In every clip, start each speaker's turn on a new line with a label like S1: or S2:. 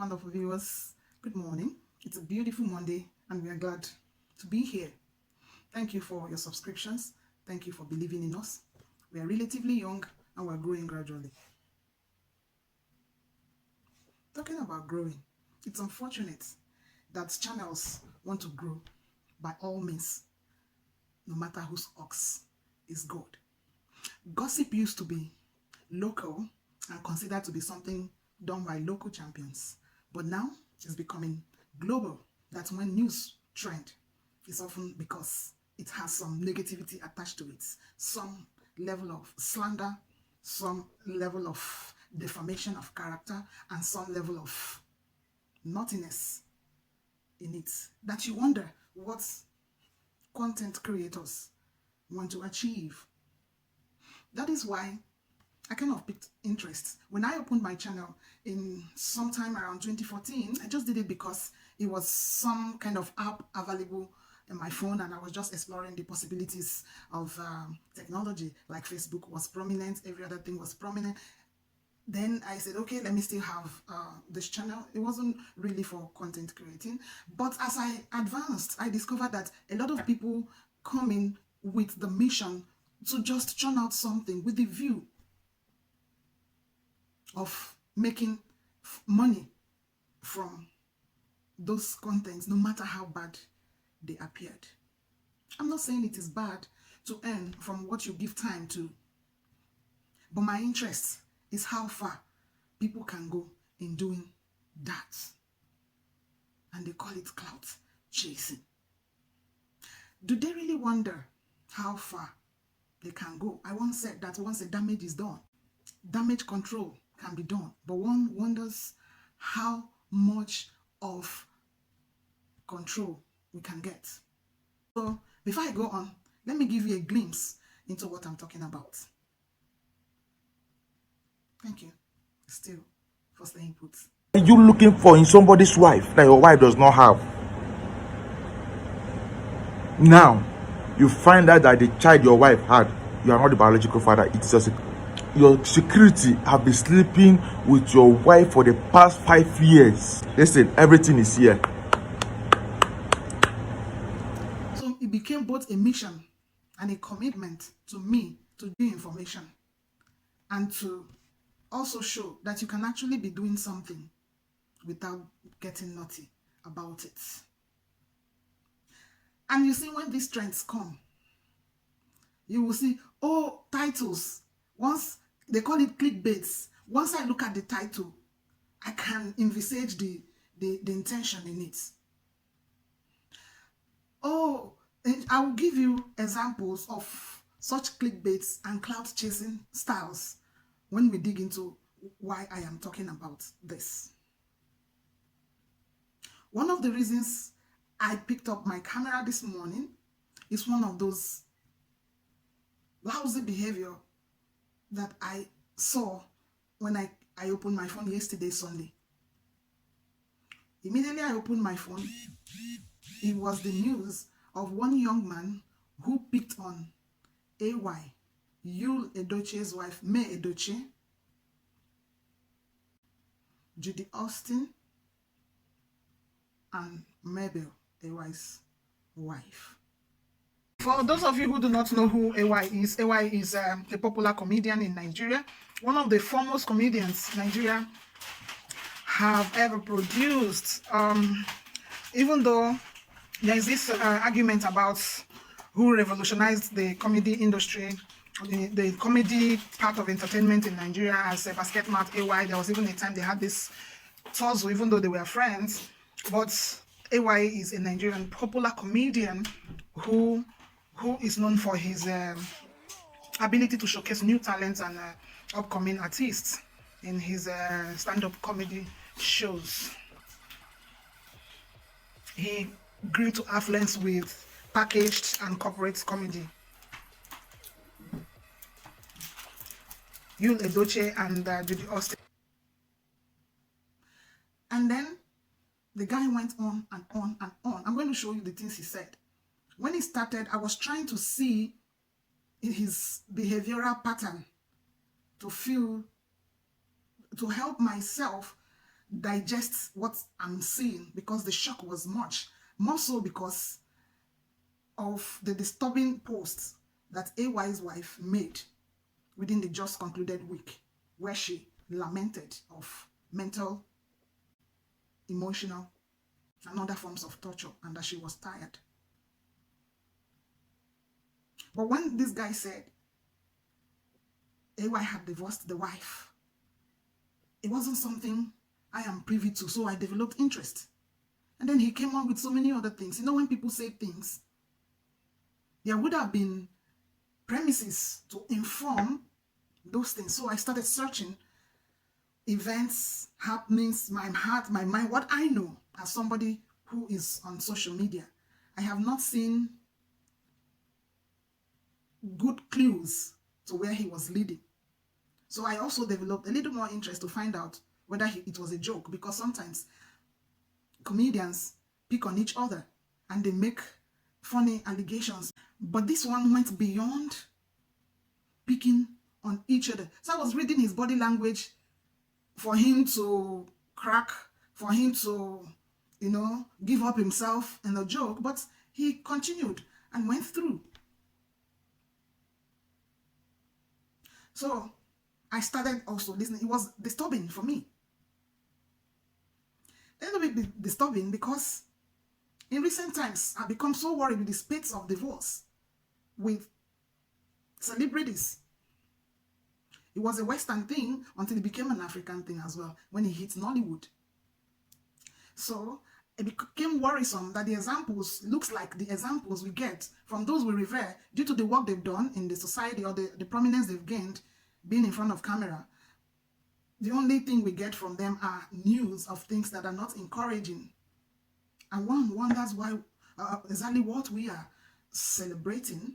S1: wonderful viewers. Good morning. It's a beautiful Monday and we are glad to be here. Thank you for your subscriptions. Thank you for believing in us. We are relatively young and we're growing gradually. Talking about growing, it's unfortunate that channels want to grow by all means, no matter whose ox is God. Gossip used to be local and considered to be something done by local champions, but now it's becoming global. That's when news trend is often because it has some negativity attached to it, some level of slander, some level of defamation of character, and some level of naughtiness in it, that you wonder what content creators want to achieve. That is why I kind of picked interest. When I opened my channel in sometime around 2014, I just did it because it was some kind of app available in my phone and I was just exploring the possibilities of technology. Like Facebook was prominent, every other thing was prominent. Then I said, okay, let me still have this channel. It wasn't really for content creating. But as I advanced, I discovered that a lot of people come in with the mission to just churn out something with the view of making money from those contents, no matter how bad they appeared. I'm not saying it is bad to earn from what you give time to, but my interest is how far people can go in doing that. And they call it clout chasing. Do they really wonder how far they can go? I once said that once the damage is done, damage control can be done, but one wonders how much of control we can get. So before I go on, let me give you a glimpse into what I'm talking about. Thank you still for the input.
S2: Are you looking for in somebody's wife that your wife does not have? Now you find out that the child your wife had, you are not the biological father. It's just your security have been sleeping with your wife for the past 5 years. Listen, everything is here.
S1: So it became both a mission and a commitment to me to do information and to also show that you can actually be doing something without getting naughty about it. And you see, when these trends come, you will see, oh, titles. Once they call it clickbaits. Once I look at the title, I can envisage the intention in it. Oh, I will give you examples of such clickbaits and clout chasing styles when we dig into why I am talking about this. One of the reasons I picked up my camera this morning is one of those lousy behavior that I saw when I opened my phone yesterday, Sunday. Immediately I opened my phone, it was the news of one young man who picked on AY, Yul Edochie's wife, May Edochie, Judy Austin, and Mabel, AY's wife. For those of you who do not know who AY is a popular comedian in Nigeria, one of the foremost comedians Nigeria have ever produced. Even though there is this argument about who revolutionized the comedy industry, the comedy part of entertainment in Nigeria as a basket mouth AY. There was even a time they had this tussle, even though they were friends. But AY is a Nigerian popular comedian who is known for his ability to showcase new talents and upcoming artists in his stand-up comedy shows. He grew to affluence with packaged and corporate comedy. Yul Edochie and Judy Austin. And then the guy went on and on and on. I'm going to show you the things he said. When he started, I was trying to see his behavioral pattern to help myself digest what I'm seeing because the shock was much. More so because of the disturbing posts that AY's wife made within the just concluded week, where she lamented of mental, emotional, and other forms of torture, and that she was tired. But when this guy said AY had divorced the wife, it wasn't something I am privy to, so I developed interest. And then he came on with so many other things. You know, when people say things, there would have been premises to inform those things. So I started searching events, happenings, my heart, my mind, what I know as somebody who is on social media. I have not seen good clues to where he was leading. So I also developed a little more interest to find out whether it was a joke, because sometimes comedians pick on each other and they make funny allegations. But this one went beyond picking on each other. So I was reading his body language for him to crack, for him to, give up himself in a joke. But he continued and went through. So I started also listening. It was disturbing for me. A little bit disturbing because in recent times, I've become so worried with the spates of divorce with celebrities. It was a Western thing until it became an African thing as well when it hit Nollywood. So it became worrisome that the examples looks like the examples we get from those we revere due to the work they've done in the society or the prominence they've gained being in front of camera. The only thing we get from them are news of things that are not encouraging. And one wonders why exactly what we are celebrating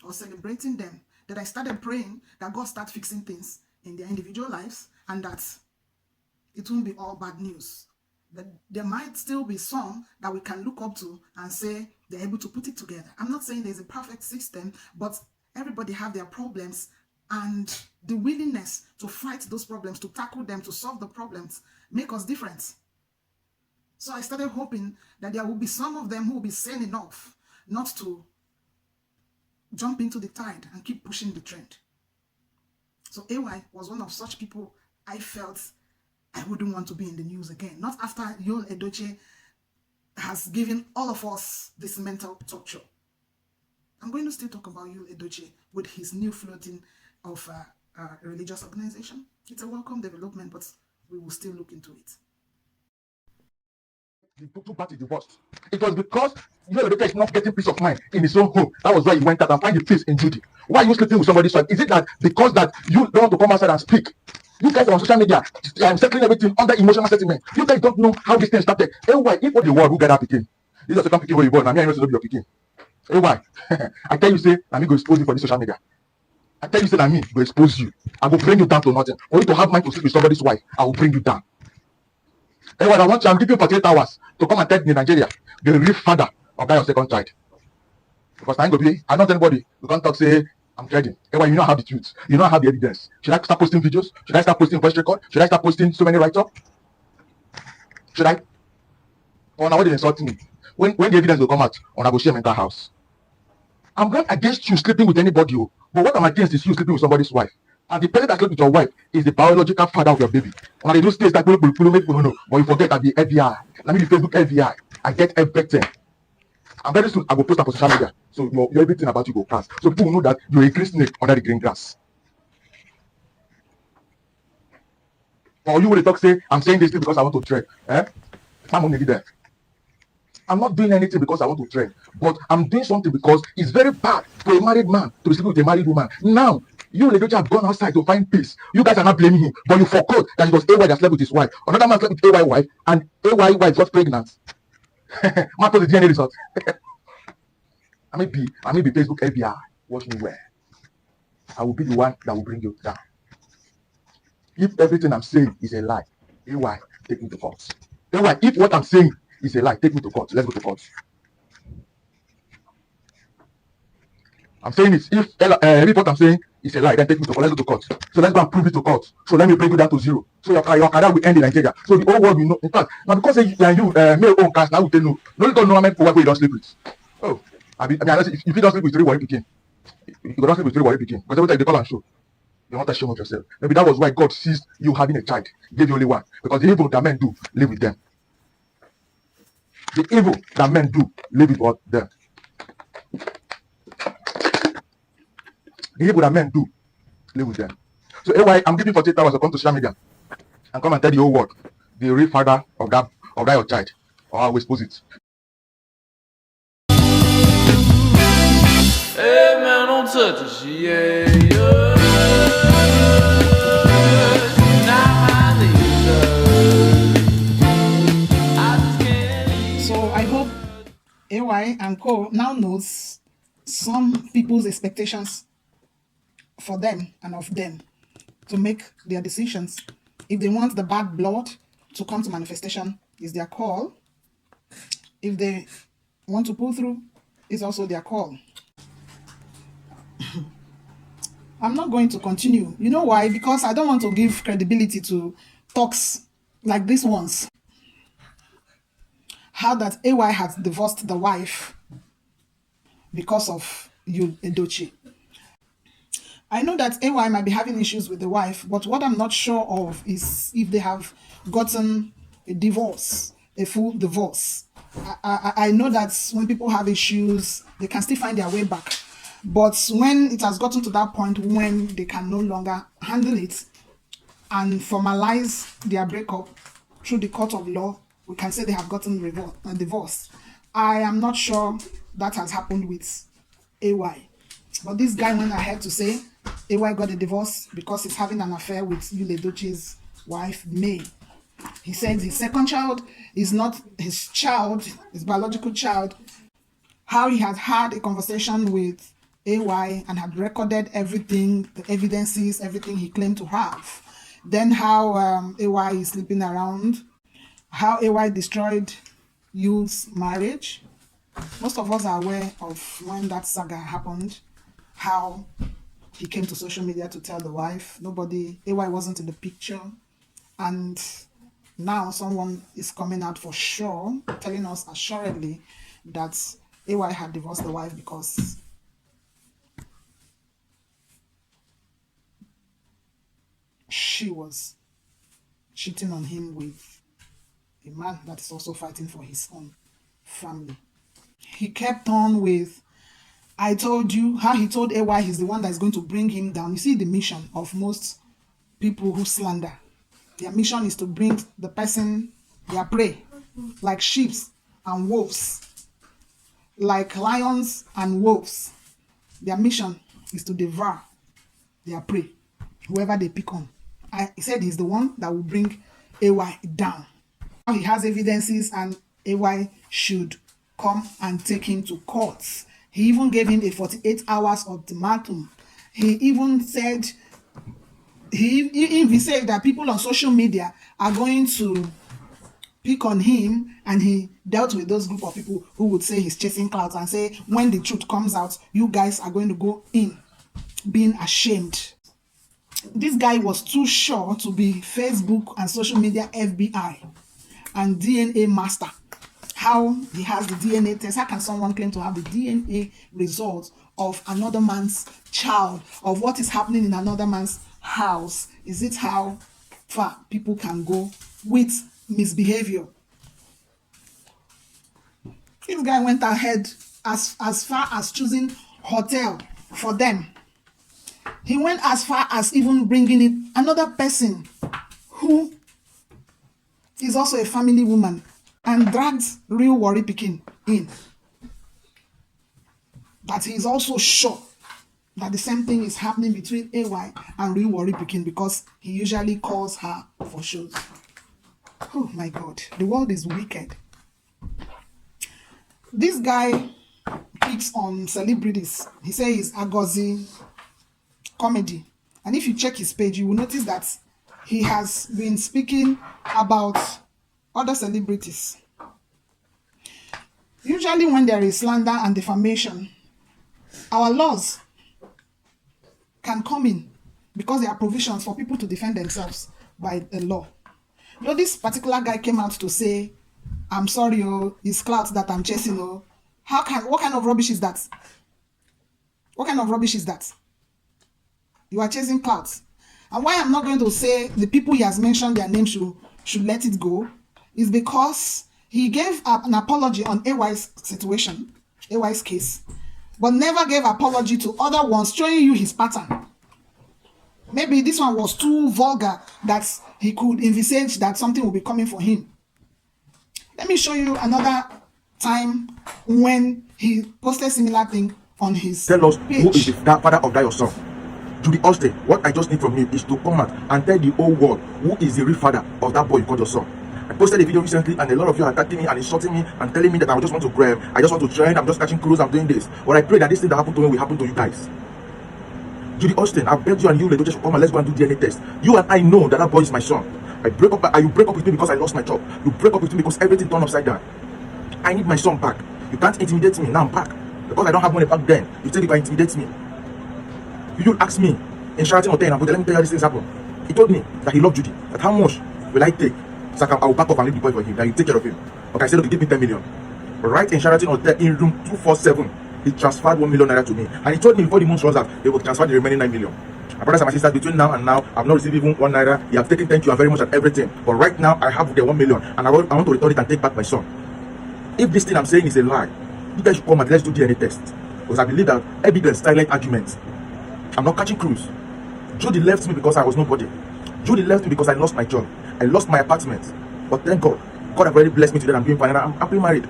S1: or celebrating them. That I started praying that God start fixing things in their individual lives and that it won't be all bad news. That there might still be some that we can look up to and say they're able to put it together. I'm not saying there's a perfect system, but everybody have their problems, and the willingness to fight those problems, to tackle them, to solve the problems, make us different. So I started hoping that there will be some of them who will be sane enough not to jump into the tide and keep pushing the trend. So AY was one of such people I felt I wouldn't want to be in the news again. Not after Yul Edochie has given all of us this mental torture. I'm going to still talk about Yul Edochie with his new floating of a religious organization. It's a welcome development, but we will still look into it.
S2: The two parties divorced. It was because Yul is not getting peace of mind in his own home. That was why he went out and found the peace in Judy. Why are you sleeping with somebody's wife? Is it that because that you don't want to come outside and speak? You guys are on social media settling everything under emotional settlement. You guys don't know how this thing started. Why? If what the world who get that Pikin, this is the second Pikin where you born. I mean, I know your Pikin. Why? I tell you, say, I'm going to expose you for this social media. I tell you, say, I'm going to expose you. I will bring you down to nothing. For you to have mind to sleep with somebody's wife, I will bring you down. What I want you, I'm giving you 48 hours to come and tell me Nigeria, the real father of that your second child. Because I'm going to be, I'm not anybody. You can't talk, say, I'm trading. You don't have the truth. You don't have the evidence. Should I start posting videos? Should I start posting voice record? Should I start posting so many write-up? Should I? Or now what they insult me? When the evidence will come out, on I go share mental house. I'm not against you sleeping with anybody, but what I'm against is you sleeping with somebody's wife. And the person that slept with your wife is the biological father of your baby. When they do states that people know, but you forget that the FBI. Let me be Facebook FBI. I get everything. And very soon I will post up on social media. So your everything about you go pass. So people will know that you're a green snake under the green grass. Or you will talk, say, I'm saying this because I want to trade. I'm only there. I'm not doing anything because I want to trade, but I'm doing something because it's very bad for a married man to sleep with a married woman. Now, you and the have gone outside to find peace. You guys are not blaming him, but you forgot that it was AY that slept with his wife. Another man slept with AY wife, and AY wife got pregnant. Man put the DNA result. I may be Facebook FBI. Watch me well. I will be the one that will bring you down. If everything I'm saying is a lie, AY, take me to court. AY, if what I'm saying is a lie, take me to court. Let's go to court. I'm saying it. If what I'm saying is a lie, then take me to court. Let's go to court. So let's go and prove it to court. So let me bring you down to zero. So your career will end in Nigeria. So the whole world will know. In fact, now because you male own cast, now we tell no. No, you don't know how many people you don't sleep with. Oh, if you don't sleep with 3 Warri Pikin, you don't sleep with 3 Warri Pikin. Because every time they call and show, you want to show of yourself. Maybe that was why God sees you having a child, gave you only one. Because the evil that men do, live with them. The evil that men do, live with what them. The evil that men do, live with them. So anyway, I'm giving 48 hours to come to social media and come and tell the whole world the real father of that your child, or how we expose it.
S3: Hey man, don't touch it, yeah.
S1: So I hope AY and Co now knows some people's expectations for them and of them to make their decisions. If they want the bad blood to come to manifestation, is their call. If they want to pull through, it's also their call. I'm not going to continue. You know why? Because I don't want to give credibility to talks like these ones. How that AY has divorced the wife because of you, Edochie. I know that AY might be having issues with the wife, but what I'm not sure of is if they have gotten a divorce, a full divorce. I know that when people have issues, they can still find their way back. But when it has gotten to that point when they can no longer handle it and formalize their breakup through the court of law, we can say they have gotten a divorce. I am not sure that has happened with AY. But this guy went ahead to say AY got a divorce because he's having an affair with Yul Edochie's wife, May. He said his second child is not his child, his biological child. How he had had a conversation with AY and had recorded everything, the evidences, everything he claimed to have. Then how AY is sleeping around, how AY destroyed Yul's marriage. Most of us are aware of when that saga happened, how he came to social media to tell the wife. AY wasn't in the picture. And now someone is coming out for sure, telling us assuredly that AY had divorced the wife because she was cheating on him with a man that is also fighting for his own family. He kept on with, I told you, how he told AY he's the one that's going to bring him down. You see the mission of most people who slander. Their mission is to bring the person, their prey, like sheep and wolves, like lions and wolves. Their mission is to devour their prey, whoever they pick on. He said he's the one that will bring AY down. Now he has evidences and AY should come and take him to court. He even gave him a 48 hours ultimatum. He even said, he said that people on social media are going to pick on him, and he dealt with those group of people who would say he's chasing clouds and say when the truth comes out, you guys are going to go in being ashamed. This guy was too sure to be Facebook and social media FBI and DNA master. How he has the DNA test. How can someone claim to have the DNA results of another man's child, of what is happening in another man's house? Is it how far people can go with misbehavior? This guy went ahead as far as choosing hotel for them. He went as far as even bringing in another person who is also a family woman and dragged real Warri Pikin in. But he is also sure that the same thing is happening between AY and real Warri Pikin because he usually calls her for shows. Oh my God, the world is wicked. This guy picks on celebrities. He says he's Agozy Comedy. And if you check his page, you will notice that he has been speaking about other celebrities. Usually when there is slander and defamation, our laws can come in because there are provisions for people to defend themselves by the law. You know, this particular guy came out to say, I'm sorry, oh, it's clout that I'm chasing, oh. What kind of rubbish is that? What kind of rubbish is that? You are chasing clout. And why I'm not going to say the people he has mentioned their names should let it go is because he gave an apology on AY's situation, AY's case, but never gave apology to other ones, showing you his pattern. Maybe this one was too vulgar that he could envisage that something will be coming for him. Let me show you another time when he posted similar thing on his
S2: Tell us
S1: page.
S2: who is the father of that your son. Judy Austin, what I just need from you is to come out and tell the whole world who is the real father of that boy you call your son. I posted a video recently and a lot of you are attacking me and insulting me and telling me that I just want to grab, I just want to trend, I'm just catching cruise, I'm doing this. But I pray that this thing that happened to me will happen to you guys. Judy Austin, I beg you and you, just come and let's go and do DNA test. You and I know that that boy is my son. You break up with me because I lost my job. You break up with me because everything turned upside down. I need my son back. You can't intimidate me. Now I'm back. Because I don't have money back then. You think you can intimidate me. You ask me in Sheraton Hotel, let me tell you how these things happen. He told me that he loved Judy. That how much will I take? So I will back up and leave the boy for him. That you take care of him. Okay, I said, okay, give me 10 million. Right in Sheraton Hotel in room 247, he transferred 1 million naira to me. And he told me before the month runs out, he will transfer the remaining 9 million. My brothers and my sisters, between now and now, I've not received even 1 naira. You have taken thank you very much and everything. But right now, I have the 1 million and I want to return it and take back my son. If this thing I'm saying is a lie, you guys should come and let's do DNA test. Because I believe that evidence silent arguments. I'm not catching cruise. Judy left me because I was nobody. Judy left me because I lost my job. I lost my apartment. But thank God. God have already blessed me today. I'm doing fine. I'm happily married.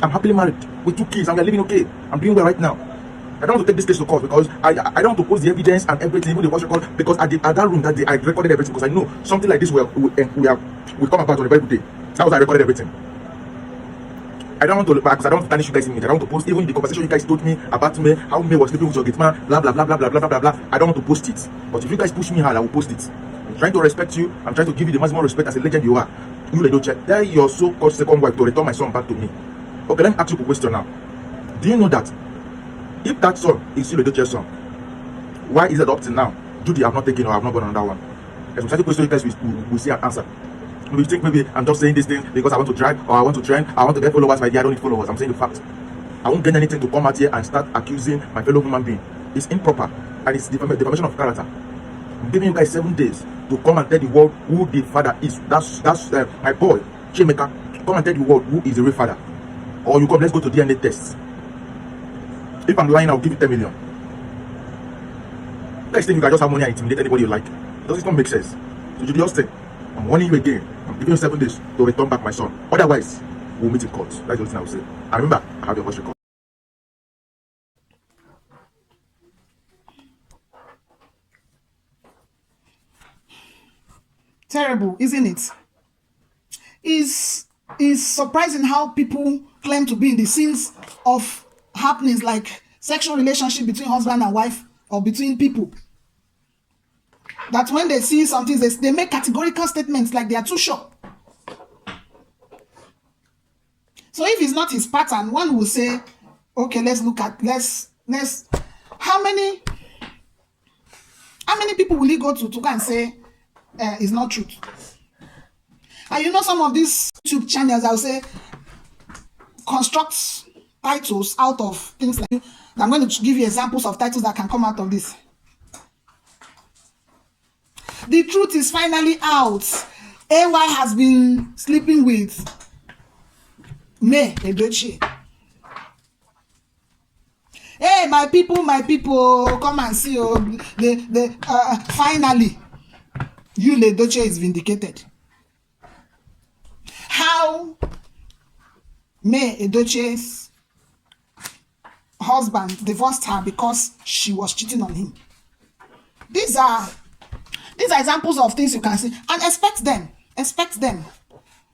S2: I'm happily married with 2 kids and we're living okay. I'm doing well right now. I don't want to take this case to court because I don't want to post the evidence and everything, even the voice record, because at that room that day I recorded everything because I know something like this will come about on a very good day. That was I recorded everything. I don't want to because I don't want to tarnish you guys in it. I don't want to post even the conversation you guys told me about me, how me was sleeping with your gate man, blah blah blah blah blah blah blah blah. I don't want to post it. But if you guys push me hard, I will post it. I'm trying to respect you. I'm trying to give you the maximum respect as a legend you are. You Ledoche, tell your so-called second wife to return my son back to me. Okay, let me ask you a question now. Do you know that if that son is still Ledoche's son, why is it up to now Judy have not taken or have not gone on that one? There's some question you guys will see an answer. You think maybe I'm just saying this thing because I want to drive or I want to trend, I want to get followers. My dear, I don't need followers. I'm saying the fact. I won't gain anything to come out here and start accusing my fellow human being. It's improper and it's defamation of character. I'm giving you guys 7 days to come and tell the world who the father is. That's my boy, Chimeka. Come and tell the world who is the real father. Or you come, let's go to DNA tests. If I'm lying, I'll give you 10 million. You guys think you can just have money and intimidate anybody you like? It doesn't make sense. So Judy Austin, I'm warning you again. I'm giving you 7 days to return back my son. Otherwise, we'll meet in court. That's the only thing I will say. And remember, I have your voice record.
S1: Terrible, isn't it? It's surprising how people claim to be in the scenes of happenings like sexual relationship between husband and wife or between people. That when they see something, they make categorical statements like they are too sure. So if it's not his pattern, one will say, okay, let's how many people will he go to go and say it's not truth? And you know, some of these YouTube channels, I'll say, construct titles out of things like that. I'm going to give you examples of titles that can come out of this. The truth is finally out. AY has been sleeping with Edochie. Hey, my people, come and see. Finally, Edochie is vindicated. How Edochie's husband divorced her because she was cheating on him. These are examples of things you can see and expect them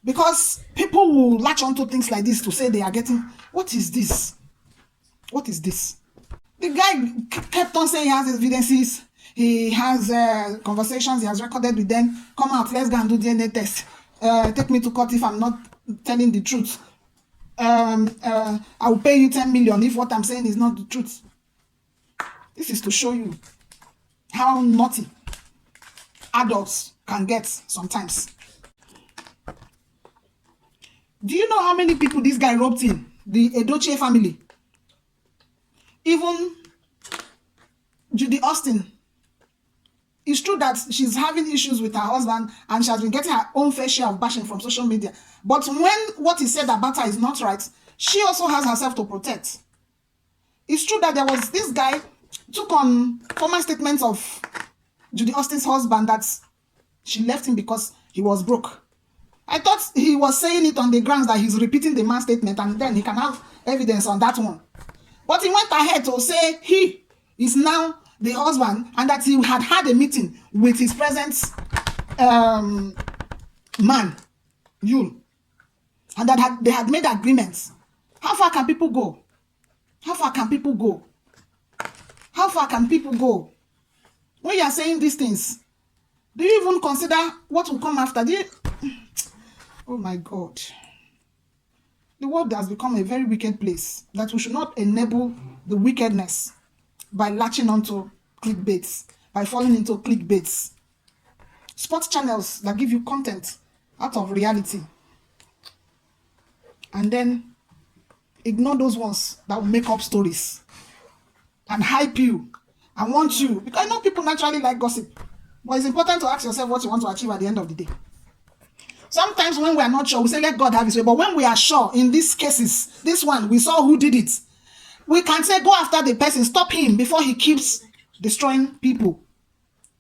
S1: because people will latch onto things like this to say they are getting. What is this? The guy kept on saying he has evidences, he has conversations, he has recorded with them. Come out, let's go and do DNA test. Take me to court if I'm not telling the truth. I will pay you 10 million if what I'm saying is not the truth. This is to show you how naughty adults can get sometimes. Do you know how many people this guy roped in? The Edochie family. Even Judy Austin. It's true that she's having issues with her husband and she has been getting her own fair share of bashing from social media. But when what is said about her is not right, she also has herself to protect. It's true that there was this guy took on former statements of Judy Austin's husband that she left him because he was broke. I thought he was saying it on the grounds that he's repeating the man's statement and then he can have evidence on that one. But he went ahead to say he is now the husband and that he had a meeting with his present man, Yul, and that they had made agreements. How far can people go? How far can people go? How far can people go? When you are saying these things, do you even consider what will come after? Oh my God. The world has become a very wicked place that we should not enable the wickedness by latching onto clickbaits, by falling into clickbaits. Sports channels that give you content out of reality. And then ignore those ones that will make up stories and hype you and want you. Because I know people naturally like gossip. But it's important to ask yourself what you want to achieve at the end of the day. Sometimes when we are not sure, we say, let God have his way. But when we are sure, in these cases, this one, we saw who did it. We can say, go after the person, stop him before he keeps destroying people.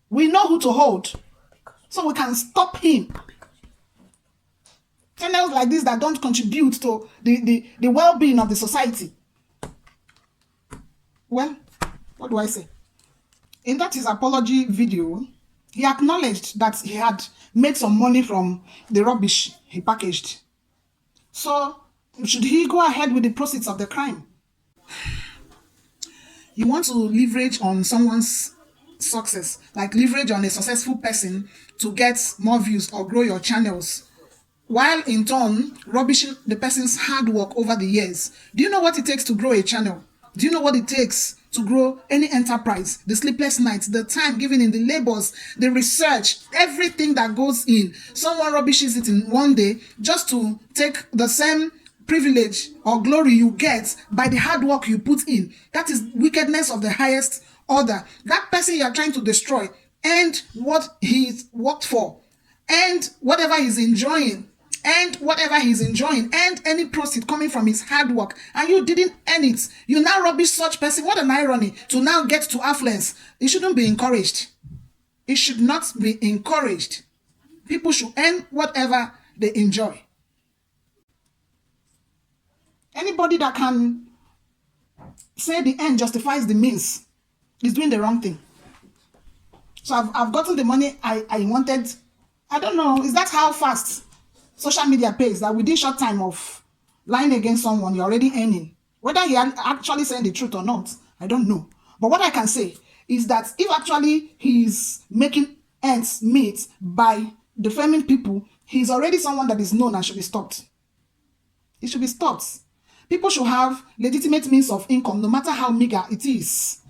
S1: We know who to hold. So we can stop him. Channels like this that don't contribute to the well-being of the society. Well, what do I say? In that his apology video, he acknowledged that he had made some money from the rubbish he packaged. So, should he go ahead with the proceeds of the crime? You want to leverage on someone's success, like leverage on a successful person to get more views or grow your channels, while in turn rubbishing the person's hard work over the years. Do you know what it takes to grow a channel? Do you know what it takes to grow any enterprise? The sleepless nights, the time given in the labors, the research, everything that goes in. Someone rubbishes it in one day just to take the same privilege or glory you get by the hard work you put in. That is wickedness of the highest order. That person you are trying to destroy and what he's worked for and whatever he's enjoying and any proceed coming from his hard work, and you didn't earn it. You now rubbish such person. What an irony to now get to affluence. It shouldn't be encouraged. It should not be encouraged. People should earn whatever they enjoy. Anybody that can say the end justifies the means is doing the wrong thing. So I've gotten the money I wanted. I don't know, is that how fast social media pays, that within short time of lying against someone, you're already earning? Whether he actually saying the truth or not, I don't know. But what I can say is that if actually he's making ends meet by defaming people, he's already someone that is known and should be stopped. It should be stopped. People should have legitimate means of income, no matter how meager it is.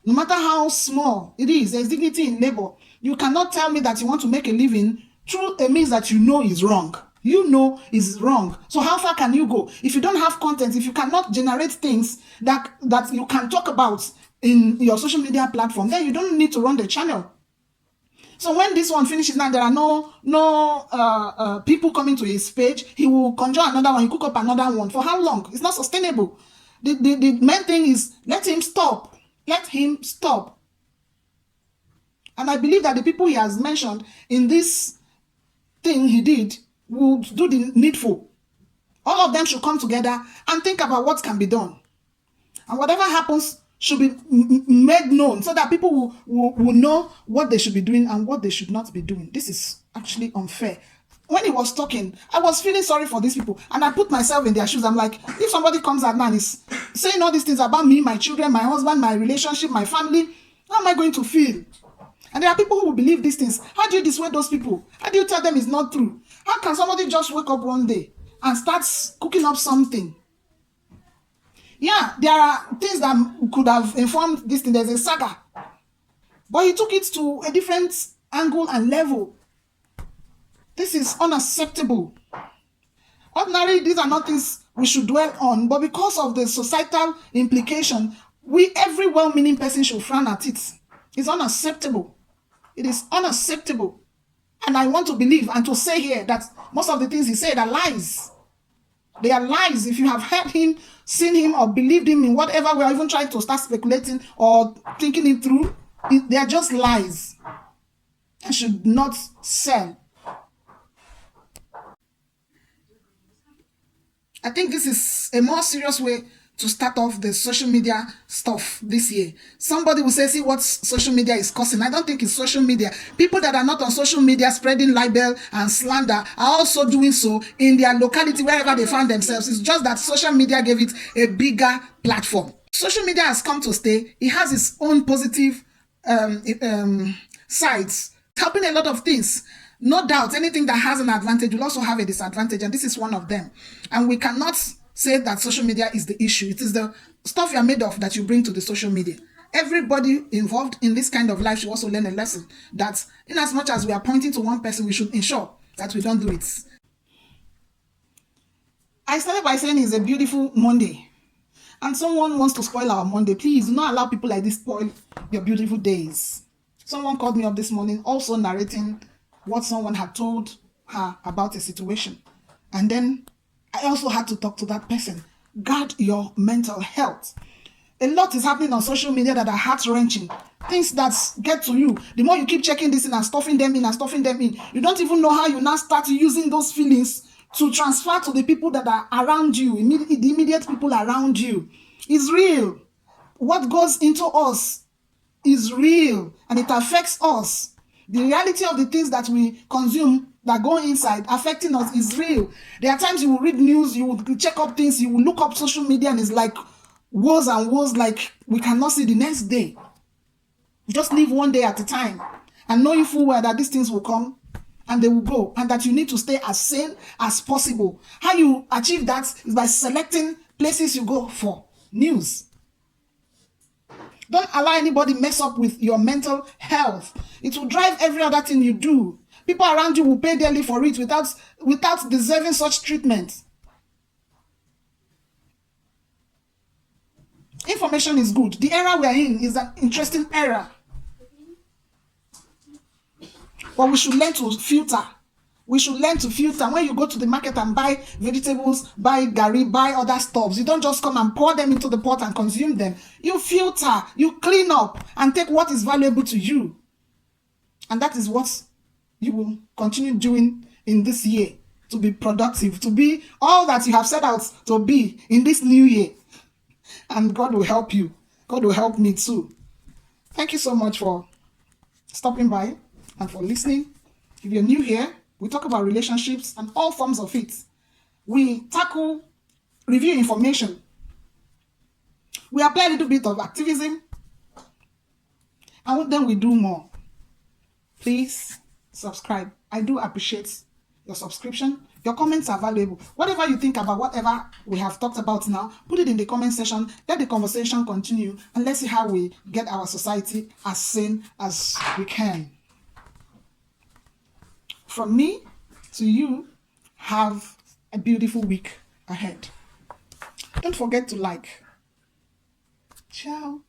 S1: No matter how small it is, there's dignity in labor. You cannot tell me that you want to make a living through a means that you know is wrong. You know is wrong. So how far can you go? If you don't have content, if you cannot generate things that you can talk about in your social media platform, then you don't need to run the channel. So when this one finishes now, there are no people coming to his page, he will conjure another one, he cook up another one. For how long? It's not sustainable. The main thing is let him stop. Let him stop. And I believe that the people he has mentioned in this thing he did will do the needful. All of them should come together and think about what can be done. And whatever happens should be made known so that people will know what they should be doing and what they should not be doing. This is actually unfair. When he was talking, I was feeling sorry for these people. And I put myself in their shoes. I'm like, if somebody comes out now and is saying all these things about me, my children, my husband, my relationship, my family, how am I going to feel? And there are people who will believe these things. How do you dissuade those people? How do you tell them it's not true? How can somebody just wake up one day and start cooking up something? Yeah, there are things that could have informed this thing. There's a saga. But he took it to a different angle and level. This is unacceptable. Ordinarily, these are not things we should dwell on, but because of the societal implication, every well-meaning person should frown at it. It's unacceptable. It is unacceptable. And I want to believe and to say here that most of the things he said are lies. They are lies. If you have heard him, seen him, or believed him in whatever, we are even trying to start speculating or thinking it through, they are just lies and should not sell. I think this is a more serious way to start off the social media stuff this year. Somebody will say, see what social media is causing. I don't think it's social media. People that are not on social media spreading libel and slander are also doing so in their locality, wherever they find themselves. It's just that social media gave it a bigger platform. Social media has come to stay. It has its own positive sides, helping a lot of things. No doubt, anything that has an advantage will also have a disadvantage, and this is one of them. And we cannot say that social media is the issue. It is the stuff you're made of that you bring to the social media. Everybody involved in this kind of life should also learn a lesson that in as much as we are pointing to one person, we should ensure that we don't do it. I started by saying it's a beautiful Monday, and someone wants to spoil our Monday. Please do not allow people like this spoil your beautiful days. Someone called me up this morning also narrating what someone had told her about a situation. And then I also had to talk to that person. Guard your mental health. A lot is happening on social media that are heart-wrenching. Things that get to you. The more you keep checking this in and stuffing them in and stuffing them in, you don't even know how you now start using those feelings to transfer to the people that are around you, the immediate people around you. It's real. What goes into us is real, and it affects us. The reality of the things that we consume that go inside affecting us is real. There are times you will read news, you will check up things, you will look up social media, and it's like woes and woes, like we cannot see the next day. Just live one day at a time, and knowing full well that these things will come and they will go, and that you need to stay as sane as possible. How you achieve that is by selecting places you go for news. Don't allow anybody mess up with your mental health. It will drive every other thing you do. People around you will pay dearly for it without deserving such treatment. Information is good. The era we are in is an interesting era. But we should learn to filter. We should learn to filter. When you go to the market and buy vegetables, buy gari, buy other stuffs, you don't just come and pour them into the pot and consume them. You filter, you clean up, and take what is valuable to you. And that is what you will continue doing in this year, to be productive, to be all that you have set out to be in this new year. And God will help you. God will help me too. Thank you so much for stopping by and for listening. If you're new here, we talk about relationships and all forms of it. We tackle review information. We apply a little bit of activism, and then we do more. Please subscribe. I do appreciate your subscription. Your comments are valuable. Whatever you think about whatever we have talked about now, put it in the comment section. Let the conversation continue, and let's see how we get our society as sane as we can. From me to you, have a beautiful week ahead. Don't forget to like. Ciao.